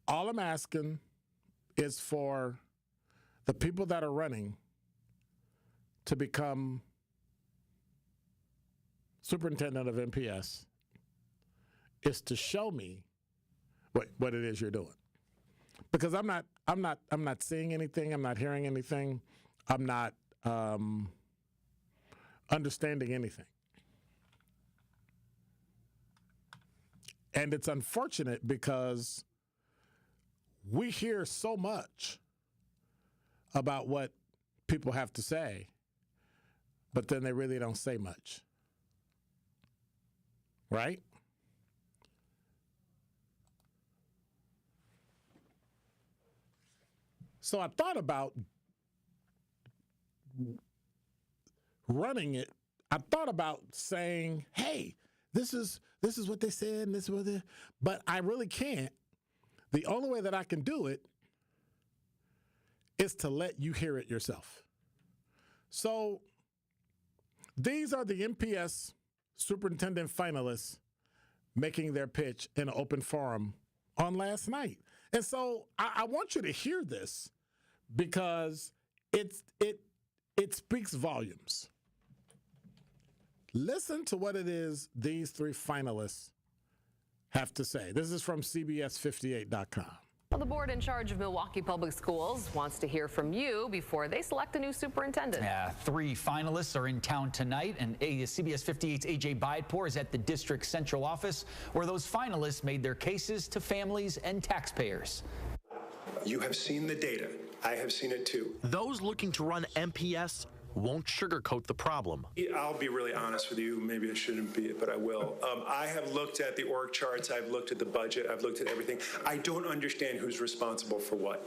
All I'm asking is for the people that are running to become superintendent of MPS is to show me what it is you're doing. Because I'm not seeing anything, I'm not hearing anything, I'm not understanding anything. And it's unfortunate because we hear so much about what people have to say, but then they really don't say much. Right? So I thought about running it. I thought about saying, hey, this is what they said, and this is what they, but I really can't. The only way that I can do it is to let you hear it yourself. So these are the MPS superintendent finalists making their pitch in an open forum on last night. And so I want you to hear this because it speaks volumes. Listen to what it is these three finalists have to say. This is from CBS58.com. Well, the board in charge of Milwaukee Public Schools wants to hear from you before they select a new superintendent. Yeah, three finalists are in town tonight, and CBS 58's AJ Bidepor is at the district central office where those finalists made their cases to families and taxpayers. You have seen the data. I have seen it too. Those looking to run MPS won't sugarcoat the problem. I'll be really honest with you. Maybe I shouldn't be, but I will. I have looked at the org charts. I've looked at the budget. I've looked at everything. I don't understand who's responsible for what.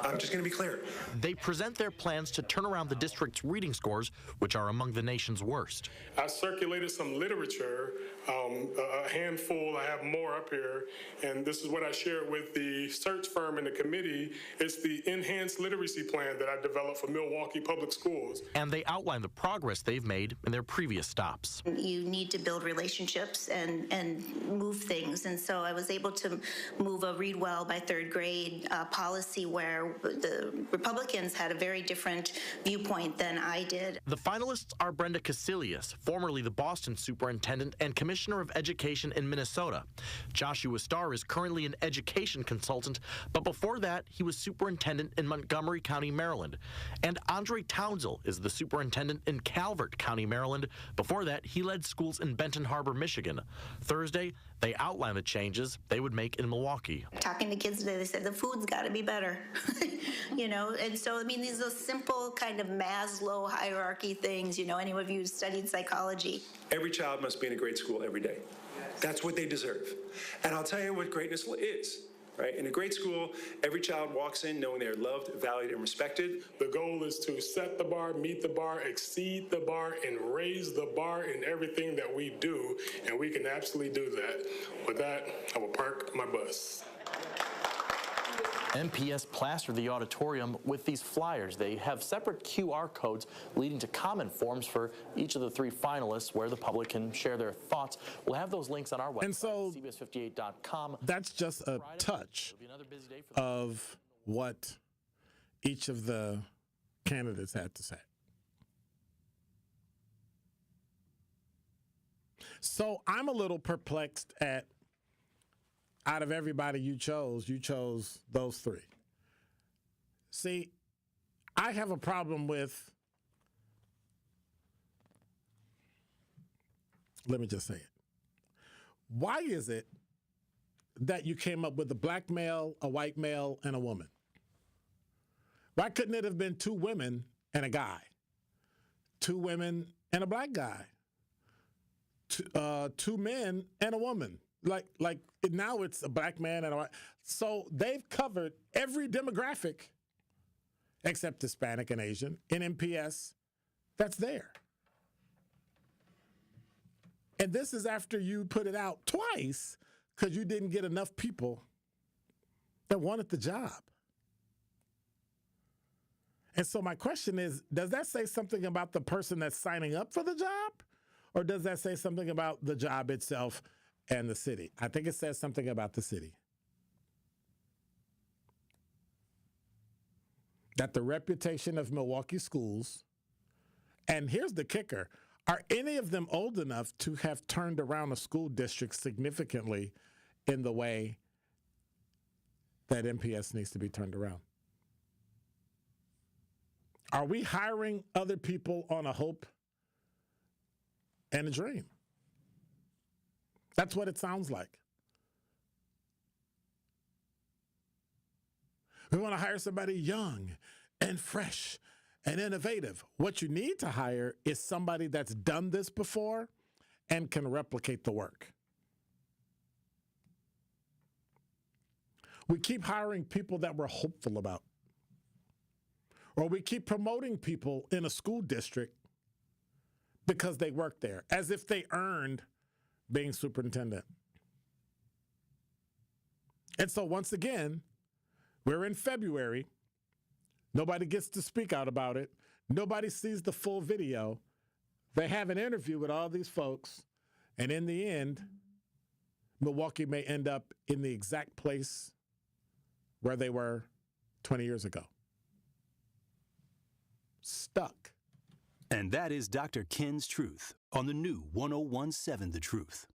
I'm just going to be clear. They present their plans to turn around the district's reading scores, which are among the nation's worst. I circulated some literature, a handful. I have more up here, and this is what I shared with the search firm and the committee. It's the enhanced literacy plan that I developed for Milwaukee Public Schools. And they outline the progress they've made in their previous stops. You need to build relationships and move things, and so I was able to move a read well by third grade policy where the Republicans had a very different viewpoint than I did. The finalists are Brenda Casilius, formerly the Boston superintendent and commissioner of education in Minnesota. Joshua Starr is currently an education consultant, but before that, he was superintendent in Montgomery County, Maryland. And Andre Townsell is the superintendent in Calvert County, Maryland. Before that, he led schools in Benton Harbor, Michigan. Thursday, they outlined the changes they would make in Milwaukee. Talking to kids today, they said the food's got to be better. You know, and so, I mean, these are simple kind of Maslow hierarchy things. You know, any of you who studied psychology. Every child must be in a great school every day. That's what they deserve. And I'll tell you what greatness is. Right? In a great school, every child walks in knowing they're loved, valued, and respected. The goal is to set the bar, meet the bar, exceed the bar, and raise the bar in everything that we do, and we can absolutely do that. With that, I will park my bus. MPS plastered the auditorium with these flyers. They have separate QR codes leading to comment forms for each of the three finalists where the public can share their thoughts. We'll have those links on our website, and so CBS58.com. That's just a touch of what each of the candidates had to say. So I'm a little perplexed at, out of everybody you chose those three. See, I have a problem with, let me just say it. Why is it that you came up with a black male, a white male, and a woman? Why couldn't it have been two women and a guy? Two women and a black guy? Two men and a woman? Like now it's a black man and a white. So they've covered every demographic except Hispanic and Asian in MPS that's there. And this is after you put it out twice because you didn't get enough people that wanted the job. And so my question is, does that say something about the person that's signing up for the job? Or does that say something about the job itself and the city? I think it says something about the city. that the reputation of Milwaukee schools, and here's the kicker, are any of them old enough to have turned around a school district significantly in the way that MPS needs to be turned around? Are we hiring other people on a hope and a dream? That's what it sounds like. We want to hire somebody young and fresh and innovative. What you need to hire is somebody that's done this before and can replicate the work. We keep hiring people that we're hopeful about. Or we keep promoting people in a school district because they work there, as if they earned being superintendent. And so once again, we're in February. Nobody gets to speak out about it. Nobody sees the full video. They have an interview with all these folks, and in the end, Milwaukee may end up in the exact place where they were 20 years ago. Stuck. And that is Dr. Ken's Truth on the new 1017 The Truth.